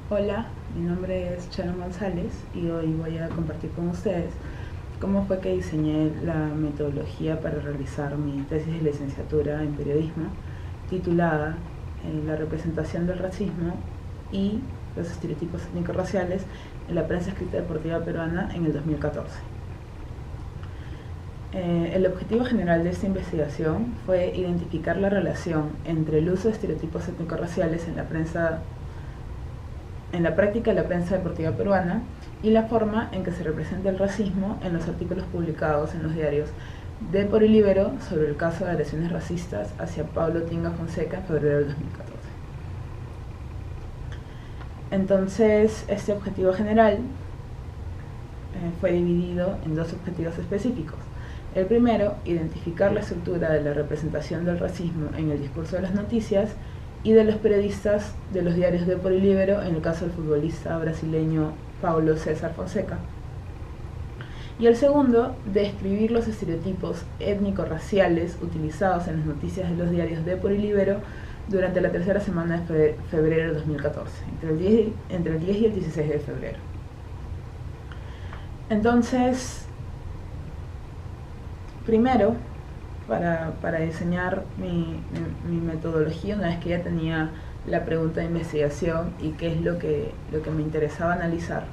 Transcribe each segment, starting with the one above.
Hola, mi nombre es Chano González y hoy voy a compartir con ustedes cómo fue que diseñé la metodología para realizar mi tesis de licenciatura en periodismo titulada La representación del racismo y los estereotipos étnico-raciales en la prensa escrita deportiva peruana en el 2014. El objetivo general de esta investigación fue identificar la relación entre el uso de estereotipos étnico-raciales en la práctica de la prensa deportiva peruana y la forma en que se representa el racismo en los artículos publicados en los diarios Depor y Libero sobre el caso de agresiones racistas hacia Pablo Tinga Fonseca en febrero del 2014. Entonces, este objetivo general fue dividido en dos objetivos específicos. El primero, identificar la estructura de la representación del racismo en el discurso de las noticias y de los periodistas de los diarios Depor y Libero en el caso del futbolista brasileño Paulo César Fonseca. Y el segundo, describir los estereotipos étnico-raciales utilizados en las noticias de los diarios Depor y Libero durante la tercera semana de febrero de 2014, entre el 10 y el 16 de febrero. Entonces, primero, para diseñar mi metodología, una vez que ya tenía la pregunta de investigación y qué es lo que me interesaba analizar,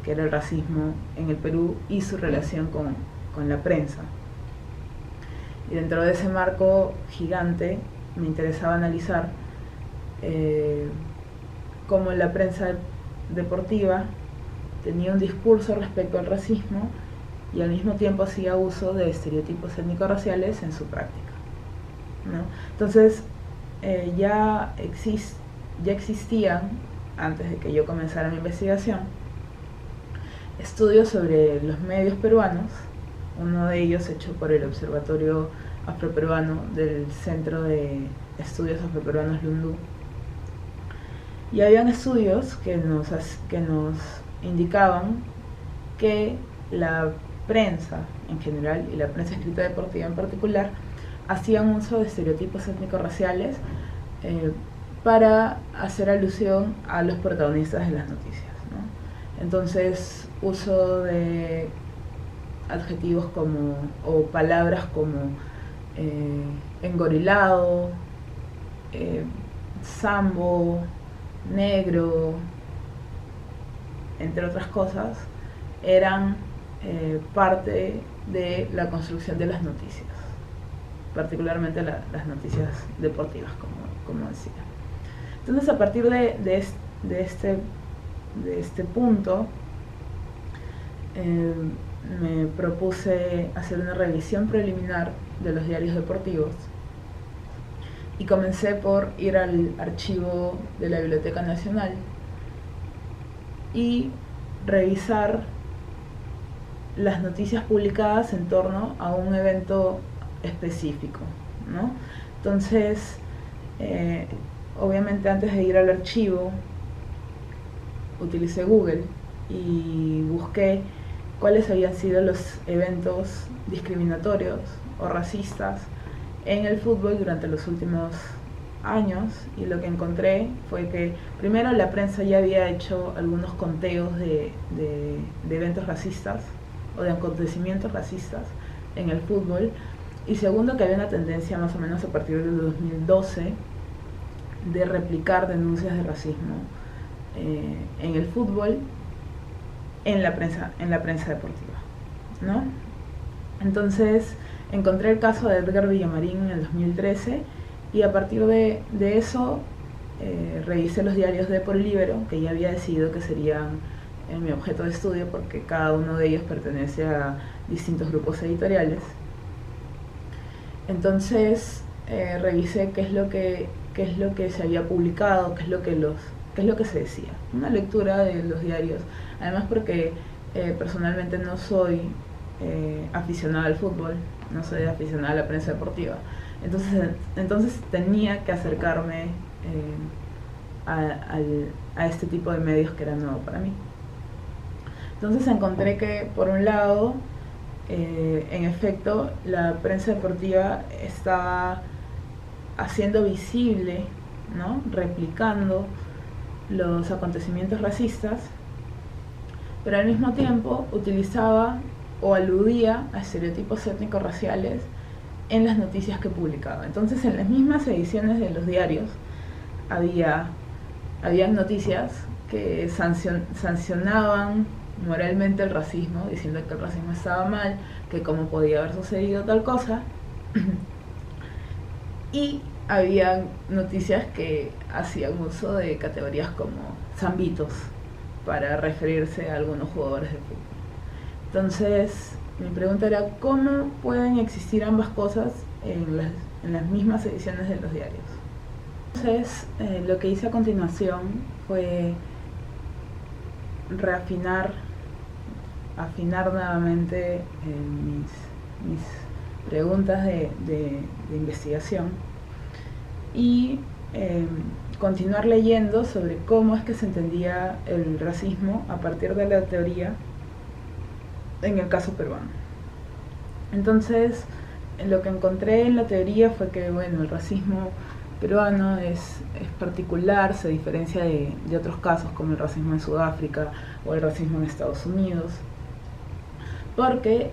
que era el racismo en el Perú y su relación con la prensa. Y dentro de ese marco gigante me interesaba analizar cómo la prensa deportiva tenía un discurso respecto al racismo y al mismo tiempo hacía uso de estereotipos étnico-raciales en su práctica, ¿no? Entonces, ya existían, antes de que yo comenzara mi investigación, estudios sobre los medios peruanos, uno de ellos hecho por el Observatorio Afroperuano del Centro de Estudios Afroperuanos Lundú. Y habían estudios que nos indicaban que la prensa en general y la prensa escrita deportiva en particular hacían uso de estereotipos étnico-raciales para hacer alusión a los protagonistas de las noticias, ¿no? Entonces, uso de adjetivos o palabras como engorilado, sambo, negro, entre otras cosas, eran parte de la construcción de las noticias, particularmente las noticias deportivas, como decía. Entonces, a partir de este punto, me propuse hacer una revisión preliminar de los diarios deportivos y comencé por ir al archivo de la Biblioteca Nacional y revisar las noticias publicadas en torno a un evento específico, ¿no? Entonces, obviamente antes de ir al archivo, utilicé Google y busqué cuáles habían sido los eventos discriminatorios o racistas en el fútbol durante los últimos años, y lo que encontré fue que primero la prensa ya había hecho algunos conteos de eventos racistas o de acontecimientos racistas en el fútbol, y segundo, que había una tendencia más o menos a partir del 2012 de replicar denuncias de racismo en el fútbol en la prensa deportiva, ¿no? Entonces encontré el caso de Edgar Villamarín en el 2013 y a partir de eso revisé los diarios Depor y Libero, que ya había decidido que serían mi objeto de estudio porque cada uno de ellos pertenece a distintos grupos editoriales. Entonces revisé qué es lo que se había publicado, qué es lo que se decía. Una lectura de los diarios, además porque personalmente no soy aficionada al fútbol, no soy aficionada a la prensa deportiva, entonces tenía que acercarme a este tipo de medios que era nuevo para mí. Entonces encontré que, por un lado, en efecto, la prensa deportiva estaba haciendo visible, ¿no?, replicando los acontecimientos racistas, pero al mismo tiempo utilizaba o aludía a estereotipos étnico-raciales en las noticias que publicaba. Entonces, en las mismas ediciones de los diarios habían noticias que sancionaban moralmente el racismo, diciendo que el racismo estaba mal, que cómo podía haber sucedido tal cosa. Y había noticias que hacían uso de categorías como zambitos para referirse a algunos jugadores de fútbol. Entonces, mi pregunta era, ¿cómo pueden existir ambas cosas en las mismas ediciones de los diarios? Entonces, lo que hice a continuación fue afinar nuevamente mis preguntas de investigación y continuar leyendo sobre cómo es que se entendía el racismo a partir de la teoría en el caso peruano. Entonces, lo que encontré en la teoría fue que, bueno, el racismo peruano es particular, se diferencia de otros casos como el racismo en Sudáfrica o el racismo en Estados Unidos, porque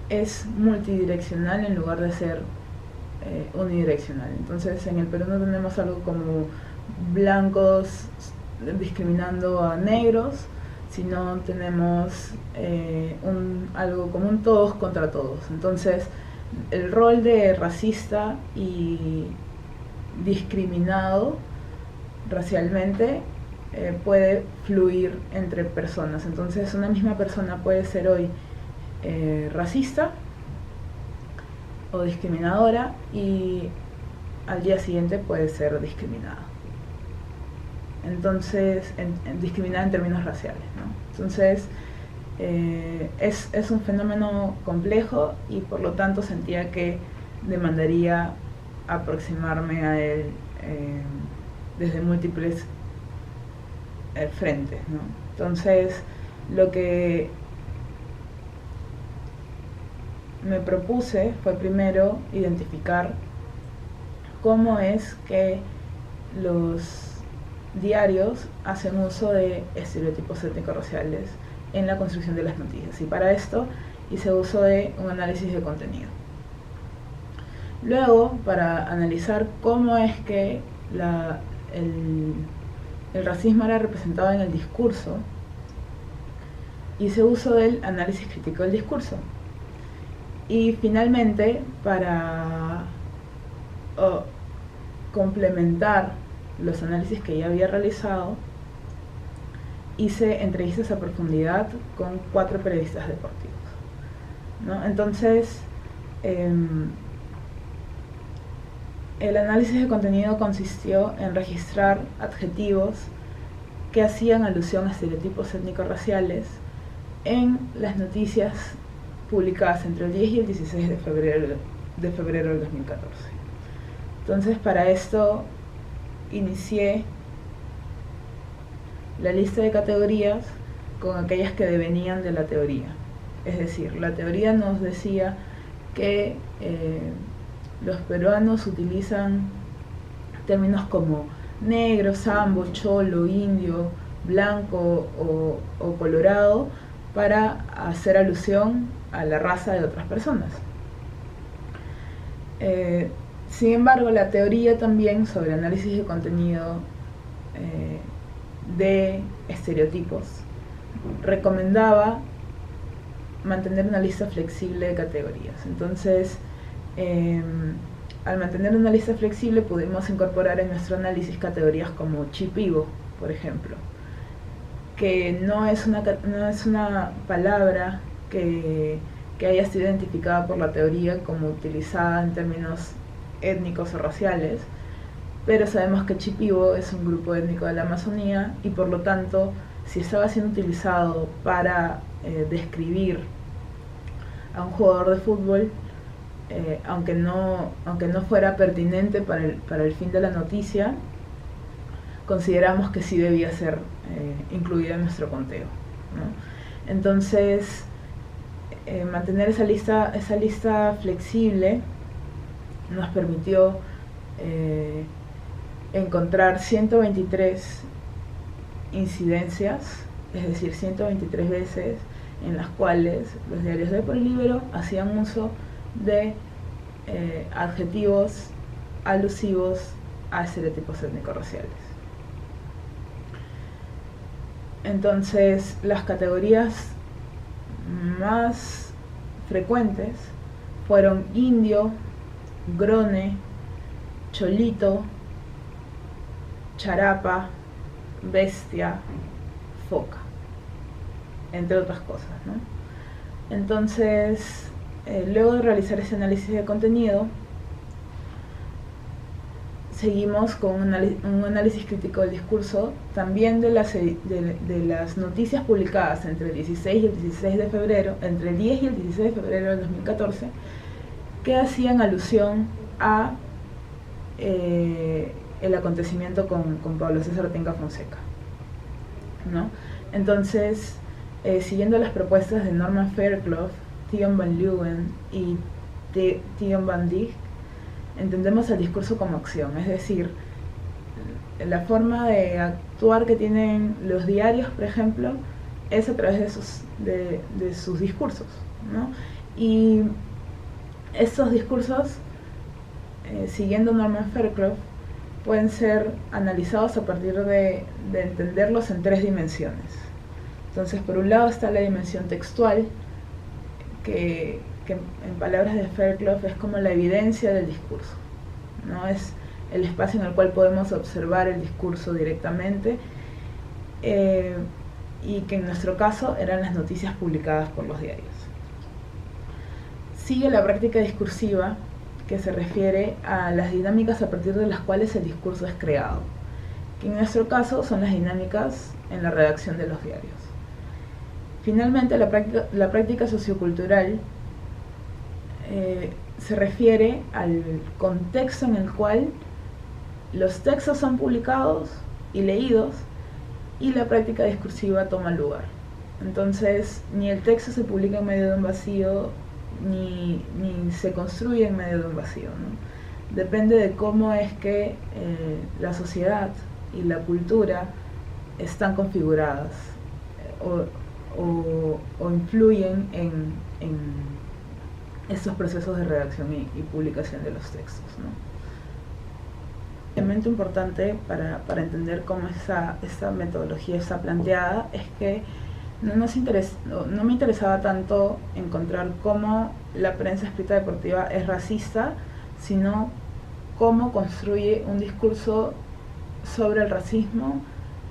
es multidireccional en lugar de ser unidireccional. Entonces, en el Perú no tenemos algo como blancos discriminando a negros, sino tenemos algo como un todos contra todos. Entonces, el rol de racista y discriminado racialmente puede fluir entre personas. Entonces, una misma persona puede ser hoy racista o discriminadora y al día siguiente puede ser discriminada. Entonces, discriminada en términos raciales, ¿no? Entonces, es un fenómeno complejo y por lo tanto sentía que demandaría aproximarme a él desde múltiples frentes, ¿no? Entonces, lo que me propuse fue primero identificar cómo es que los diarios hacen uso de estereotipos étnico-raciales en la construcción de las noticias, y para esto hice uso de un análisis de contenido. Luego, para analizar cómo es que el racismo era representado en el discurso, hice uso del análisis crítico del discurso. Y finalmente, para complementar los análisis que ya había realizado, hice entrevistas a profundidad con 4 periodistas deportivos, ¿no? Entonces, el análisis de contenido consistió en registrar adjetivos que hacían alusión a estereotipos étnico-raciales en las noticias publicadas entre el 10 y el 16 de febrero del 2014. Entonces, para esto inicié la lista de categorías con aquellas que devenían de la teoría. Es decir, la teoría nos decía que los peruanos utilizan términos como negro, sambo, cholo, indio, blanco o colorado para hacer alusión a la raza de otras personas. Sin embargo, la teoría también sobre análisis de contenido de estereotipos recomendaba mantener una lista flexible de categorías. Entonces, al mantener una lista flexible pudimos incorporar en nuestro análisis categorías como chipivo, por ejemplo, que no es una palabra que haya sido identificada por la teoría como utilizada en términos étnicos o raciales, pero sabemos que chipivo es un grupo étnico de la Amazonía y por lo tanto, si estaba siendo utilizado para describir a un jugador de fútbol, aunque no fuera pertinente para el fin de la noticia, consideramos que sí debía ser incluida en nuestro conteo, ¿no? Entonces, mantener esa lista flexible nos permitió encontrar 123 incidencias, es decir, 123 veces en las cuales los diarios de Políbero hacían uso de adjetivos alusivos a estereotipos étnico-raciales. Entonces, las categorías más frecuentes fueron indio, grone, cholito, charapa, bestia, foca, entre otras cosas, ¿no? Entonces, luego de realizar ese análisis de contenido, seguimos con un análisis crítico del discurso, también de las noticias publicadas entre el 16 y el 16 de febrero, entre el 10 y el 16 de febrero del 2014, que hacían alusión a el acontecimiento con Pablo César Tenca Fonseca, ¿no? Entonces, siguiendo las propuestas de Norman Fairclough, Theon Van Leeuwen y Theon Van Dijk, entendemos el discurso como acción, es decir, la forma de actuar que tienen los diarios, por ejemplo, es a través de sus discursos, ¿no? Y estos discursos, siguiendo Norman Fairclough, pueden ser analizados a partir de entenderlos en 3 dimensiones. Entonces, por un lado está la dimensión textual, que en palabras de Fairclough es como la evidencia del discurso, ¿no? Es el espacio en el cual podemos observar el discurso directamente, y que en nuestro caso eran las noticias publicadas por los diarios. Sigue la práctica discursiva, que se refiere a las dinámicas a partir de las cuales el discurso es creado, que en nuestro caso son las dinámicas en la redacción de los diarios. Finalmente, la práctica sociocultural se refiere al contexto en el cual los textos son publicados y leídos y la práctica discursiva toma lugar. Entonces, ni el texto se publica en medio de un vacío, ni se construye en medio de un vacío, ¿no? Depende de cómo es que la sociedad y la cultura están configuradas o influyen en estos procesos de redacción y publicación de los textos, ¿no? Un elemento importante para entender cómo esta metodología está planteada es que no me interesaba tanto encontrar cómo la prensa escrita deportiva es racista, sino cómo construye un discurso sobre el racismo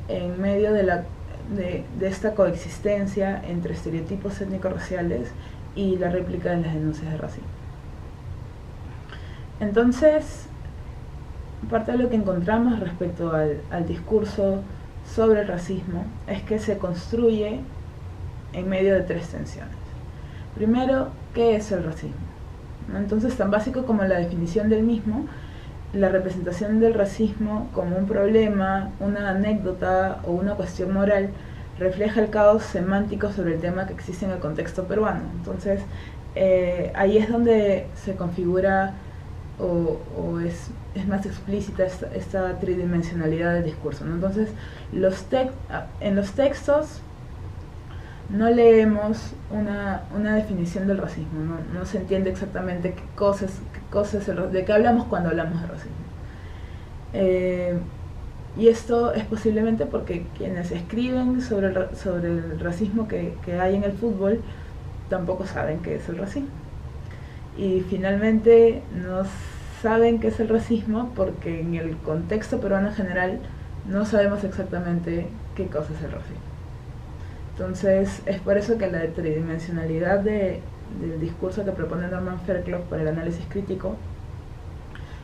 en medio de esta coexistencia entre estereotipos étnico-raciales y la réplica de las denuncias de racismo. Entonces, parte de lo que encontramos respecto al discurso sobre el racismo es que se construye en medio de 3 tensiones. Primero, ¿qué es el racismo? Entonces, tan básico como la definición del mismo, la representación del racismo como un problema, una anécdota o una cuestión moral refleja el caos semántico sobre el tema que existe en el contexto peruano. Entonces, ahí es donde se configura o es más explícita esta tridimensionalidad del discurso, ¿no? Entonces, en los textos no leemos una definición del racismo, no se entiende exactamente de qué hablamos cuando hablamos de racismo. Y esto es posiblemente porque quienes escriben sobre el racismo que hay en el fútbol tampoco saben qué es el racismo. Y finalmente no saben qué es el racismo porque en el contexto peruano en general no sabemos exactamente qué cosa es el racismo. Entonces, es por eso que la tridimensionalidad del discurso que propone Norman Fairclough para el análisis crítico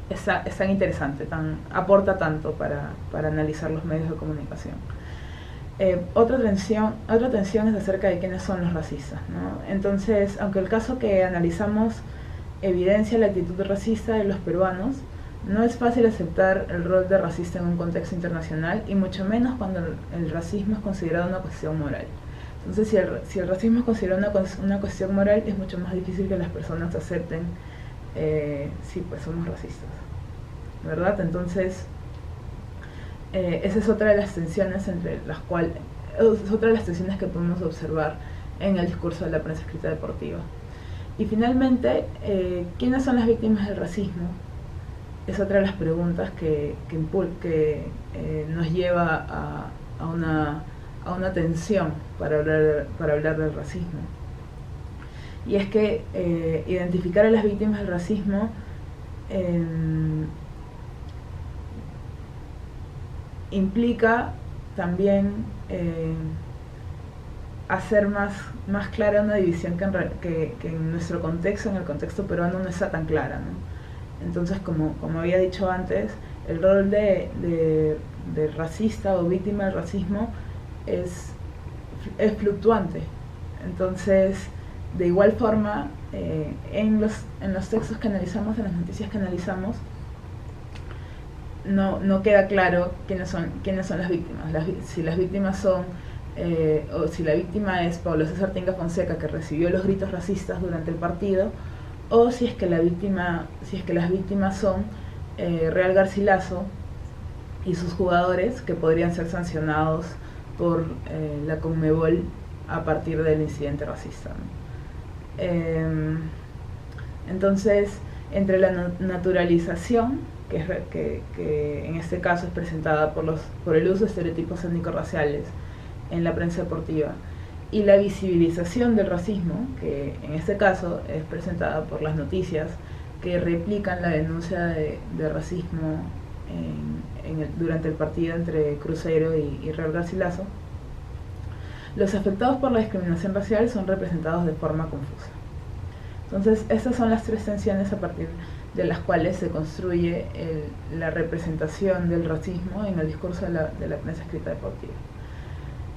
es tan interesante, aporta tanto para analizar los medios de comunicación. Otra tensión es acerca de quiénes son los racistas, ¿no? Entonces, aunque el caso que analizamos evidencia la actitud racista de los peruanos, no es fácil aceptar el rol de racista en un contexto internacional, y mucho menos cuando el racismo es considerado una cuestión moral. Entonces, si el racismo es considerado una cuestión moral, es mucho más difícil que las personas acepten, sí, pues somos racistas, ¿verdad? Entonces, esa es otra de las tensiones entre las cuales, es otra de las tensiones que podemos observar en el discurso de la prensa escrita deportiva. Y finalmente, ¿quiénes son las víctimas del racismo? Es otra de las preguntas que nos lleva a una tensión para hablar del racismo. Y es que identificar a las víctimas del racismo implica también hacer más clara una división que en nuestro contexto, en el contexto peruano, no está tan clara, ¿no? Entonces, como había dicho antes, el rol de racista o víctima del racismo es fluctuante. Entonces, de igual forma, en los textos que analizamos, en las noticias que analizamos, no queda claro quiénes son las víctimas. Si las víctimas son, o si la víctima es Pablo César Tinga Fonseca, que recibió los gritos racistas durante el partido, o si es que las víctimas son Real Garcilaso y sus jugadores, que podrían ser sancionados por la Conmebol a partir del incidente racista, ¿no? Entonces, entre la naturalización, que en este caso es presentada por el uso de estereotipos étnico-raciales en la prensa deportiva, y la visibilización del racismo, que en este caso es presentada por las noticias que replican la denuncia de racismo durante el partido entre Cruzeiro y Real Garcilaso, los afectados por la discriminación racial son representados de forma confusa. Entonces, estas son las tres tensiones a partir de las cuales se construye la representación del racismo en el discurso de la prensa escrita deportiva.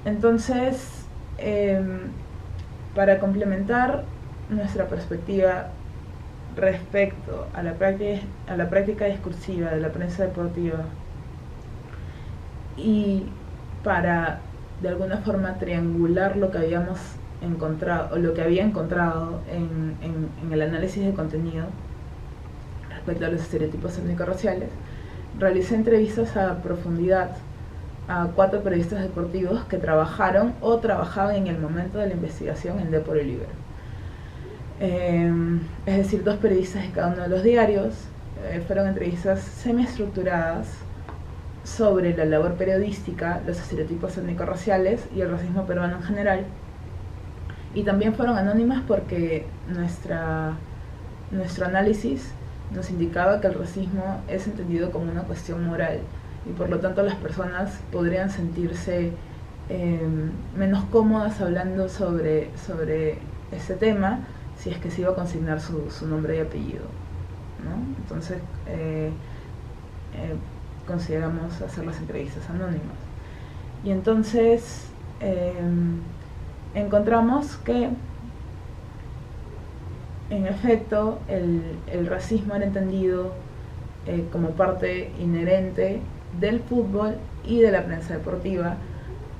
Entonces, para complementar nuestra perspectiva respecto a la práctica discursiva de la prensa deportiva y para de alguna forma triangular lo que habíamos encontrado, o lo que había encontrado en el análisis de contenido respecto a los estereotipos étnico-raciales, realicé entrevistas a profundidad a 4 periodistas deportivos que trabajaron o trabajaban en el momento de la investigación en Depor y Libre. Es decir, 2 periodistas de cada uno de los diarios. Fueron entrevistas semiestructuradas sobre la labor periodística, los estereotipos étnico-raciales y el racismo peruano en general. Y también fueron anónimas porque nuestro análisis nos indicaba que el racismo es entendido como una cuestión moral y por lo tanto las personas podrían sentirse menos cómodas hablando sobre este tema si es que se iba a consignar su nombre y apellido, ¿no? Entonces consideramos hacer las entrevistas anónimas. Y entonces encontramos que en efecto el racismo era entendido como parte inherente del fútbol y de la prensa deportiva,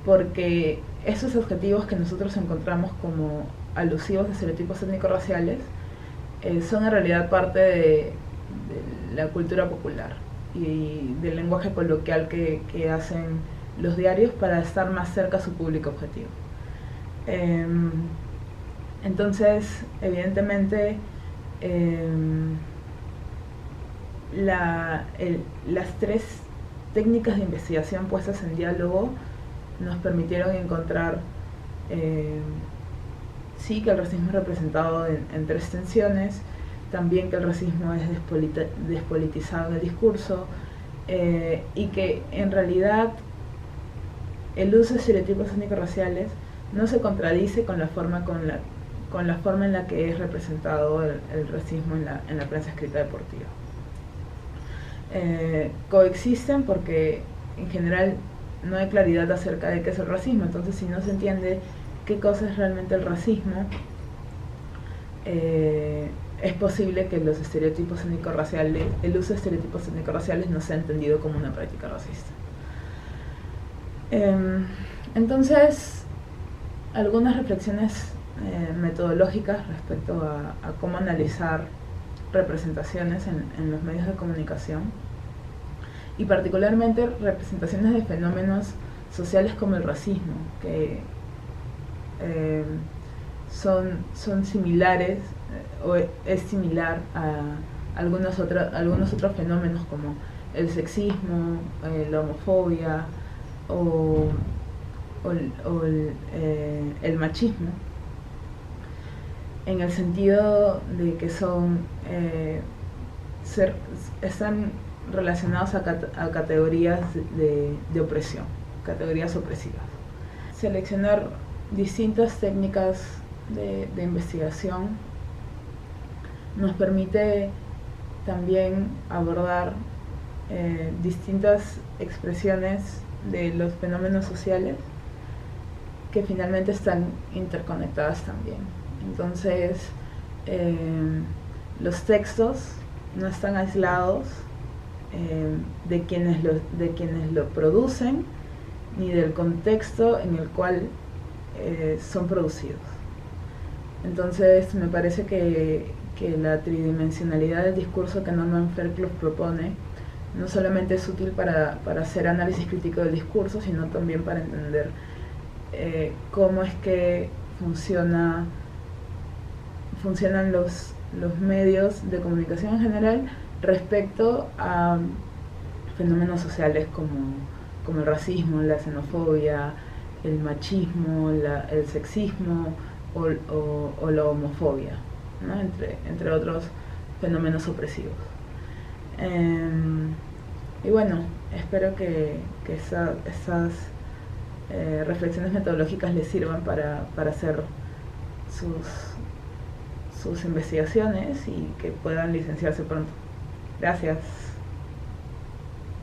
porque esos objetivos que nosotros encontramos como alusivos a estereotipos étnico-raciales son en realidad parte de la cultura popular y del lenguaje coloquial que hacen los diarios para estar más cerca a su público objetivo. Entonces, evidentemente, las 3 técnicas de investigación puestas en diálogo nos permitieron encontrar sí que el racismo es representado en 3 tensiones, también que el racismo es despolitizado en el discurso y que en realidad el uso de estereotipos étnico-raciales no se contradice con la forma en la que es representado el racismo en la prensa escrita deportiva. Coexisten porque en general no hay claridad acerca de qué es el racismo, entonces si no se entiende qué cosa es realmente el racismo, es posible que los estereotipos étnico-raciales, el uso de estereotipos étnico-raciales no sea entendido como una práctica racista. Entonces, algunas reflexiones metodológicas respecto a cómo analizar representaciones en los medios de comunicación. y particularmente representaciones de fenómenos sociales como el racismo, que son similares o es similar a algunos otros fenómenos como el sexismo, la homofobia o el machismo, en el sentido de que están relacionados a categorías de opresión, categorías opresivas. Seleccionar distintas técnicas de investigación nos permite también abordar distintas expresiones de los fenómenos sociales que finalmente están interconectadas también. Entonces, los textos no están aislados de quienes lo producen ni del contexto en el cual son producidos. Entonces, me parece que la tridimensionalidad del discurso que Norman Fairclough propone no solamente es útil para hacer análisis crítico del discurso, sino también para entender cómo es que funcionan los medios de comunicación en general respecto a fenómenos sociales como el racismo, la xenofobia, el machismo, el sexismo o la homofobia, ¿no? entre otros fenómenos opresivos. Y bueno, espero que esas reflexiones metodológicas les sirvan para hacer sus investigaciones y que puedan licenciarse pronto. Gracias.